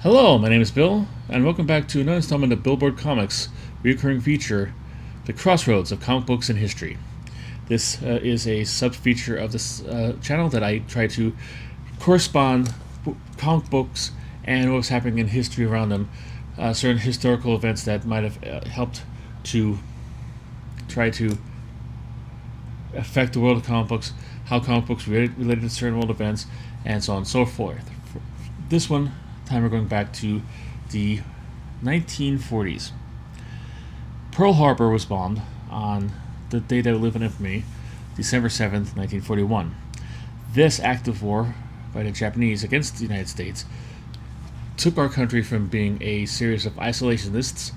Hello, my name is Bill, and welcome back to another installment of Billboard Comics' recurring feature, The Crossroads of Comic Books and History. This is a sub-feature of this channel that I try to correspond comic books and what was happening in history around them, certain historical events that might have helped to try to affect the world of comic books, how comic books related to certain world events, and so on and so forth. For this one time we're going back to the 1940s. Pearl Harbor was bombed on the day that we live in infamy, December 7th, 1941. This act of war by the Japanese against the United States took our country from being a series of isolationists,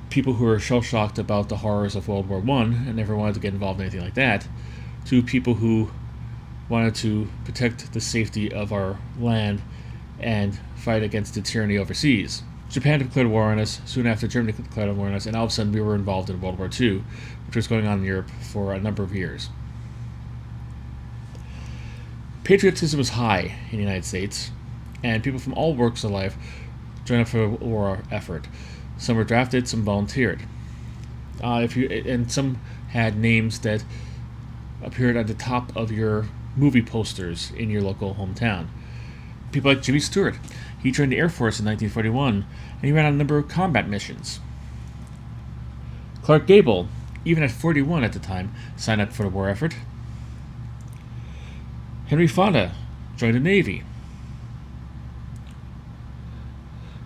people who were shell-shocked about the horrors of World War I and never wanted to get involved in anything like that, to people who wanted to protect the safety of our land and fight against the tyranny overseas. Japan declared war on us soon after Germany declared war on us, and all of a sudden we were involved in World War II, which was going on in Europe for a number of years. Patriotism was high in the United States, and people from all walks of life joined up for the war effort. Some were drafted, some volunteered. And some had names that appeared at the top of your movie posters in your local hometown. People like Jimmy Stewart. He joined the Air Force in 1941, and he ran on a number of combat missions. Clark Gable, even at 41 at the time, signed up for the war effort. Henry Fonda joined the Navy.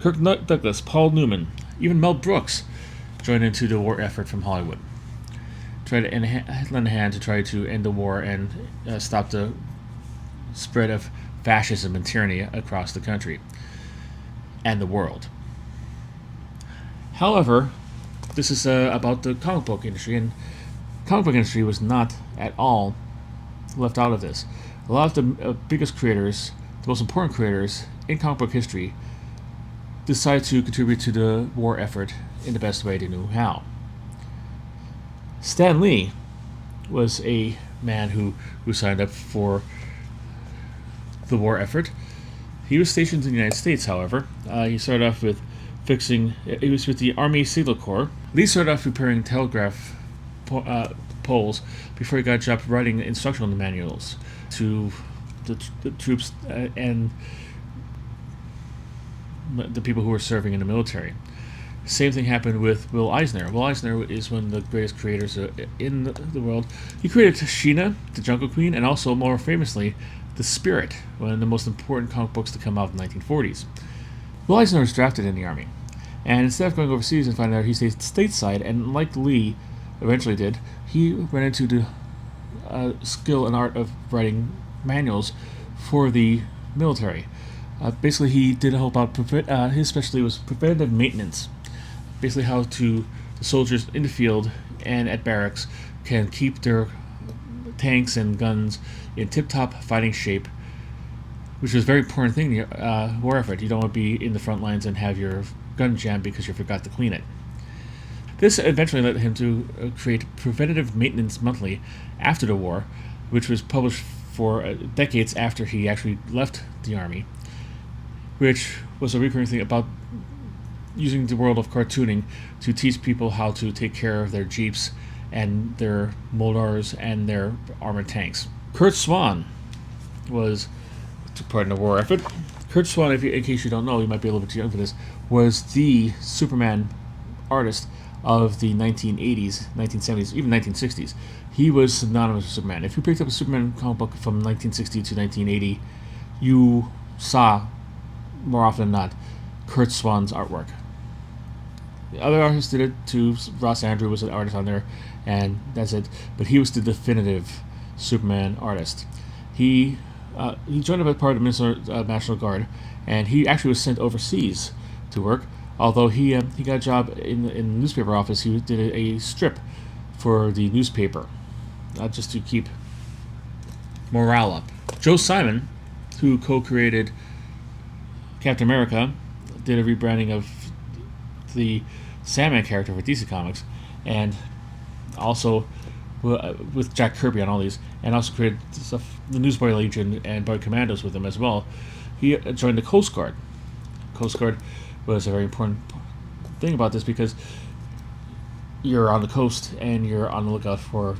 Kirk Douglas, Paul Newman, even Mel Brooks joined into the war effort from Hollywood. Tried to lend a hand to try to end the war and stop the spread of fascism and tyranny across the country and the world. However, this is about the comic book industry, and the comic book industry was not at all left out of this. A lot of the biggest creators, the most important creators in comic book history, decided to contribute to the war effort in the best way they knew how. Stan Lee was a man who signed up for the war effort. He was stationed in the United States, however. He started off with he was with the Army Signal Corps. Lee started off repairing telegraph poles before he got a job writing instructional manuals to the troops and the people who were serving in the military. Same thing happened with Will Eisner. Will Eisner is one of the greatest creators in the world. He created Sheena, the Jungle Queen, and also, more famously, The Spirit, one of the most important comic books to come out in the 1940s. Will Eisner was drafted in the Army, and instead of going overseas and finding out, he stayed stateside, and like Lee eventually did, he ran into the skill and art of writing manuals for the military. Basically, he did help out, his specialty was preventative maintenance. Basically how the soldiers in the field and at barracks can keep their tanks and guns in tip-top fighting shape, which is a very important thing in the war effort. You don't want to be in the front lines and have your gun jammed because you forgot to clean it. This eventually led him to create Preventative Maintenance Monthly after the war, which was published for decades after he actually left the Army, which was a recurring thing about using the world of cartooning to teach people how to take care of their Jeeps and their Moldars and their armored tanks. Kurt Swan took part in the war effort. Kurt Swan, in case you don't know, you might be a little bit too young for this, was the Superman artist of the 1980s, 1970s, even 1960s. He was synonymous with Superman. If you picked up a Superman comic book from 1960 to 1980, you saw, more often than not, Kurt Swan's artwork. The other artists did it too. Ross Andru was an artist on there, and that's it. But he was the definitive Superman artist. He joined up as part of the Minnesota National Guard, and he actually was sent overseas to work. Although he got a job in the newspaper office, he did a strip for the newspaper, just to keep morale up. Joe Simon, who co-created Captain America, did a rebranding of the Sandman character for DC Comics, and also with Jack Kirby on all these, and also created stuff, the Newsboy Legion and Boy Commandos with him as well. He joined the Coast Guard. Coast Guard was a very important thing about this, because you're on the coast and you're on the lookout for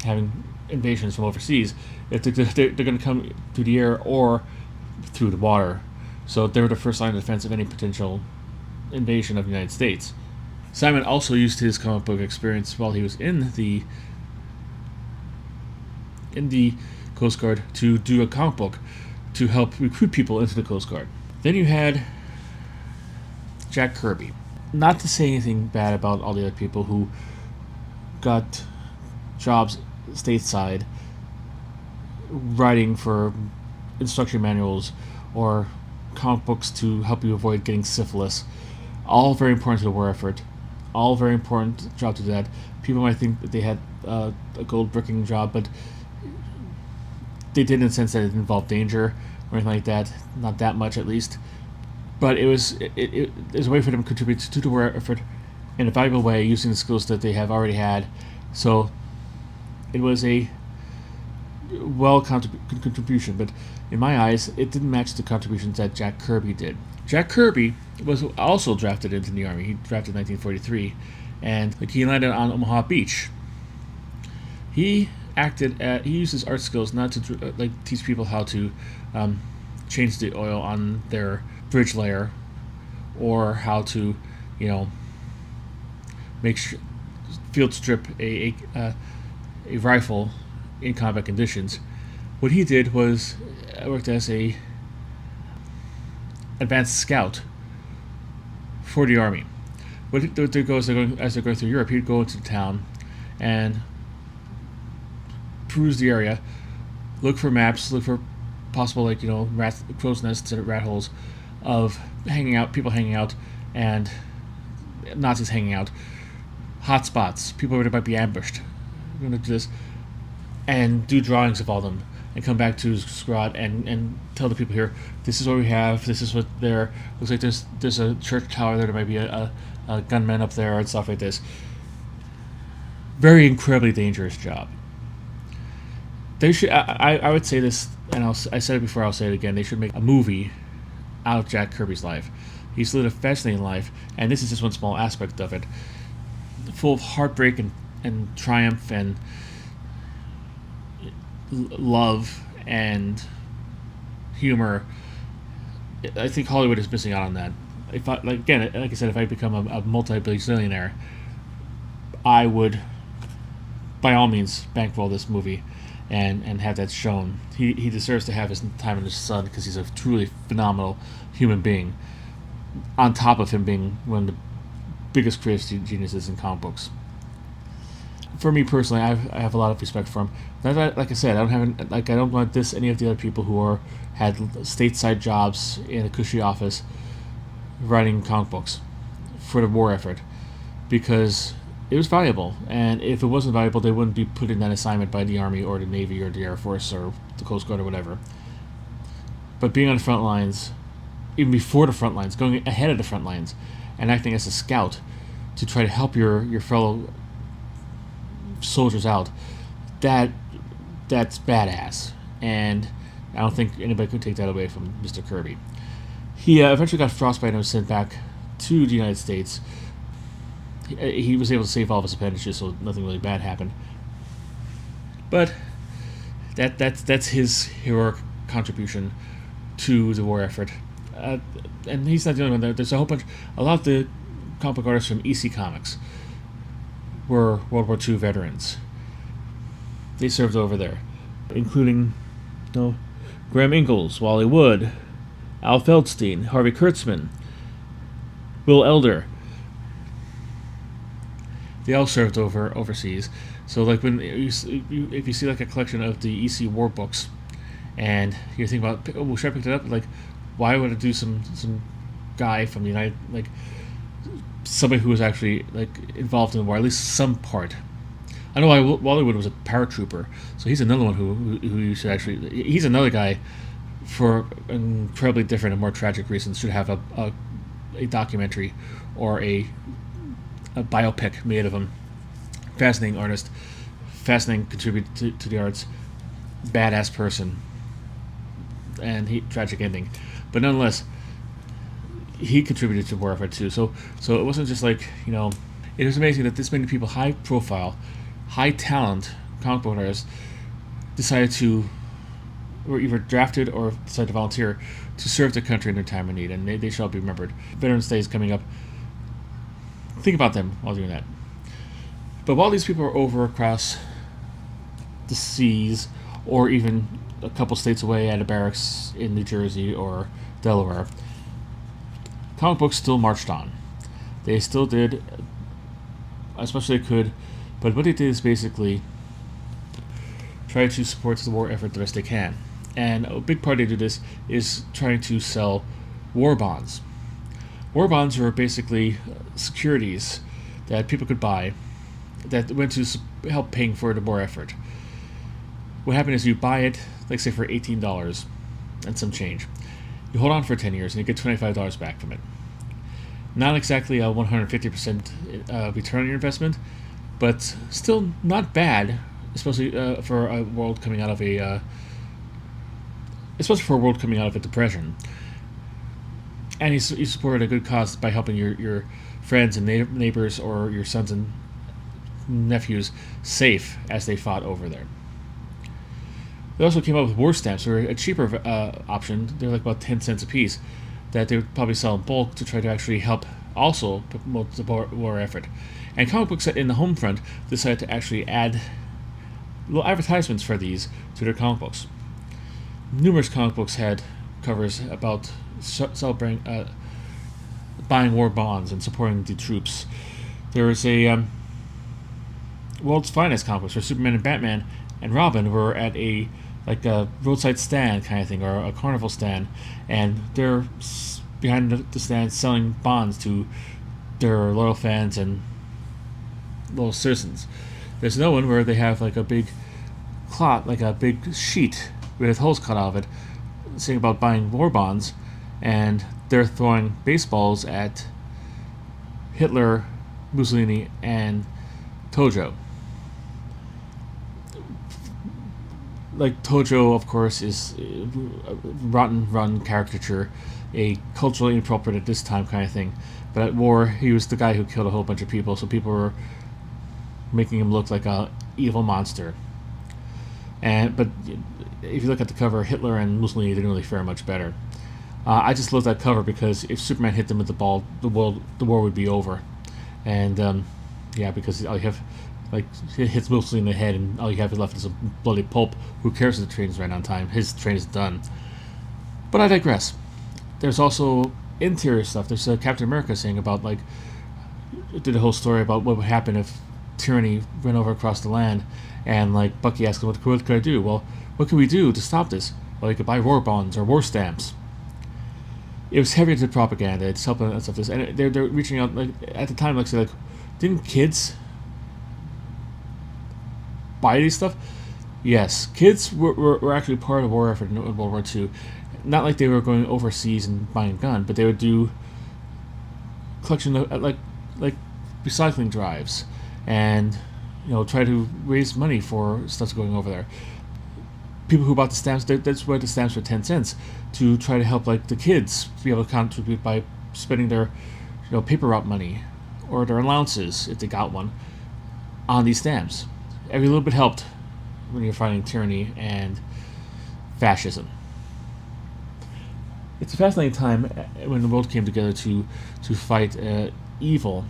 having invasions from overseas. If they're going to come through the air or through the water, so they were the first line of defense of any potential invasion of the United States. Simon also used his comic book experience while he was in the Coast Guard to do a comic book to help recruit people into the Coast Guard. Then you had Jack Kirby. Not to say anything bad about all the other people who got jobs stateside writing for instruction manuals or comic books to help you avoid getting syphilis. All very important to the war effort. All very important job to do that. People might think that they had a gold bricking job, but they did in the sense that it involved danger or anything like that. Not that much, at least. But it was a way for them to contribute to the war effort in a valuable way, using the skills that they have already had. So it was a contribution, but in my eyes, it didn't match the contributions that Jack Kirby did. Jack Kirby was also drafted into the Army. He drafted in 1943, and he landed on Omaha Beach. He used his art skills not to teach people how to change the oil on their bridge layer, or how to, field strip a rifle in combat conditions. What he did was worked as a advanced scout for the Army. As they're going through Europe, he'd go into the town and peruse the area, look for maps, look for possible crow's nests and rat holes of people hanging out, and Nazis hanging out, hot spots, people where they might be ambushed. We're going to do this and do drawings of all them, and come back to squad and tell the people here, this is what we have, this is what there looks like. There's a church tower there might be a gunman up there and stuff like this. Very incredibly dangerous job. They should. I would say this, and I said it before, I'll say it again. They should make a movie out of Jack Kirby's life. He's lived a fascinating life, and this is just one small aspect of it, full of heartbreak and triumph and love and humor. I think Hollywood is missing out on that. Like I said, if I become a multi-billionaire, I would, by all means, bankroll this movie and have that shown. He deserves to have his time in the sun, because he's a truly phenomenal human being, on top of him being one of the biggest creative geniuses in comic books. For me personally, I have a lot of respect for him. Like I said, I don't want any of the other people who had stateside jobs in a cushy office writing comic books for the war effort, because it was valuable, and if it wasn't valuable, they wouldn't be put in that assignment by the Army or the Navy or the Air Force or the Coast Guard or whatever. But being on the front lines, even before the front lines, going ahead of the front lines, and acting as a scout to try to help your fellow soldiers out, that's badass, and I don't think anybody could take that away from Mr. Kirby. He eventually got frostbite and was sent back to the United States. He was able to save all of his appendages, so nothing really bad happened. But that's his heroic contribution to the war effort. And he's not the only one. There's a lot of the comic book artists from EC Comics were World War II veterans. They served over there, including Graham Ingalls, Wally Wood, Al Feldstein, Harvey Kurtzman, Will Elder. They all served overseas. So like when if you see like a collection of the EC war books, and you're thinking about, oh, should I pick it up? Like, why would I do some guy from the United, like somebody who was actually like involved in the war, at least some part. I know Wally Wood was a paratrooper, so he's another one who you should actually. He's another guy for incredibly different and more tragic reasons should have a documentary or a biopic made of him. Fascinating artist, fascinating contributor to the arts, badass person, and tragic ending. But nonetheless, he contributed to the war effort too. So it wasn't just like, it was amazing that this many people, high profile, high talent comic book artists, decided to, were either drafted or decided to volunteer to serve the country in their time of need, and they shall be remembered. Veterans Day is coming up. Think about them while doing that. But while these people are over across the seas, or even a couple states away at a barracks in New Jersey or Delaware, comic books still marched on. They still did as much as they could, but what they did is basically try to support the war effort the best they can. And a big part they do this is trying to sell war bonds. War bonds are basically securities that people could buy that went to help paying for the war effort. What happened is you buy it, like say for $18 and some change. You hold on for 10 years and you get $25 back from it. Not exactly a 150% return on your investment, but still not bad, especially for a world coming out of a depression. And you supported a good cause by helping your friends and neighbors or your sons and nephews safe as they fought over there. They also came up with war stamps, or a cheaper option. They're like about 10 cents a piece, that they would probably sell in bulk to try to actually help also promote the war effort. And comic books in the home front decided to actually add little advertisements for these to their comic books. Numerous comic books had covers about celebrating, buying war bonds and supporting the troops. There was a World's Finest comic books where Superman and Batman and Robin were at a roadside stand kind of thing, or a carnival stand, and they're behind the stand selling bonds to their loyal fans and loyal citizens. There's another one where they have like a big cloth, like a big sheet with holes cut out of it, saying about buying war bonds, and they're throwing baseballs at Hitler, Mussolini, and Tojo. Like, Tojo, of course, is a rotten, run caricature, a culturally inappropriate at this time kind of thing. But at war, he was the guy who killed a whole bunch of people, so people were making him look like a evil monster. But if you look at the cover, Hitler and Mussolini didn't really fare much better. I just love that cover because if Superman hit them with the ball, the war would be over. And because all you have, like, it hits Mussolini in the head, and all you have left is a bloody pulp. Who cares if the train's right on time? His train is done. But I digress. There's also interior stuff. There's Captain America saying about, like, did a whole story about what would happen if tyranny ran over across the land, and like Bucky asked him, what could I do? Well, what can we do to stop this? Well, you could buy war bonds or war stamps. It was heavy into propaganda. It's helping and stuff. This, and they're reaching out, like, at the time, like, didn't kids buy these stuff? Yes, kids were actually part of the war effort in World War II. Not like they were going overseas and buying a gun, but they would do collection of, like recycling drives, and try to raise money for stuff going over there. People who bought the stamps, that's why the stamps were 10 cents, to try to help, like, the kids be able to contribute by spending their paper route money or their allowances, if they got one, on these stamps. Every little bit helped when you're fighting tyranny and fascism. It's a fascinating time when the world came together to fight evil,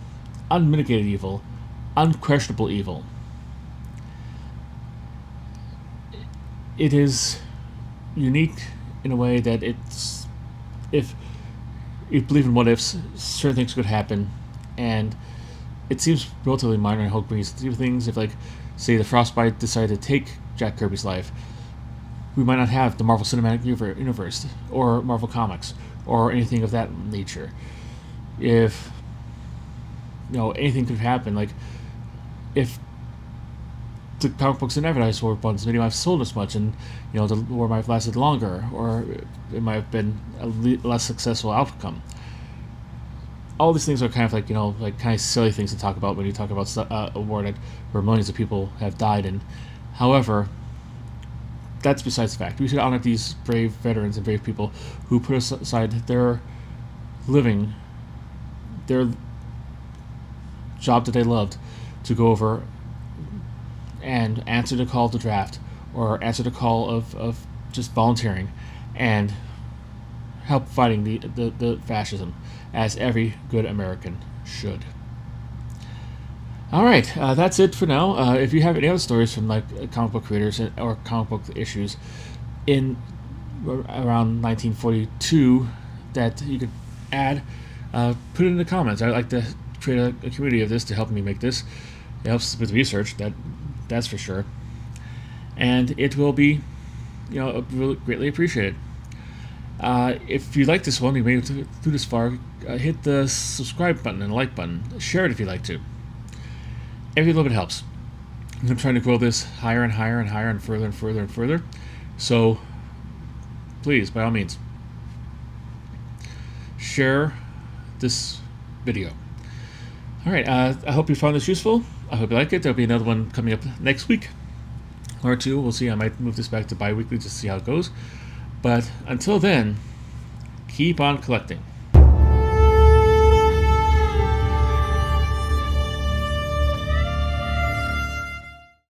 unmitigated evil, unquestionable evil. It is unique in a way that it's, if you believe in what ifs, certain things could happen, and it seems relatively minor in Hulk brings things. If, like, say the Frostbite decided to take Jack Kirby's life, we might not have the Marvel Cinematic Universe or Marvel Comics or anything of that nature. If anything could happen, like if the comic books didn't advertise war bonds, maybe might have sold as much, and the war might have lasted longer, or it might have been a less successful outcome. All these things are kind of like kind of silly things to talk about when you talk about a war where millions of people have died in. However, that's besides the fact. We should honor these brave veterans and brave people who put aside their living their job that they loved to go over and answer the call to draft or answer the call of just volunteering and help fighting the fascism, as every good American should. All right, that's it for now. If you have any other stories from like comic book creators or comic book issues in around 1942 that you could add, put it in the comments. I'd like to create a community of this to help me make this. It helps with research, that's for sure, and it will be, really greatly appreciated. If you like this one, you made it through this far, hit the subscribe button and like button. Share it if you like to. Every little bit helps. I'm trying to grow this higher and higher and higher and further and further and further. So please, by all means, share this video. All right, I hope you found this useful. I hope you like it. There'll be another one coming up next week or two. We'll see. I might move this back to bi-weekly just to see how it goes. But until then, keep on collecting.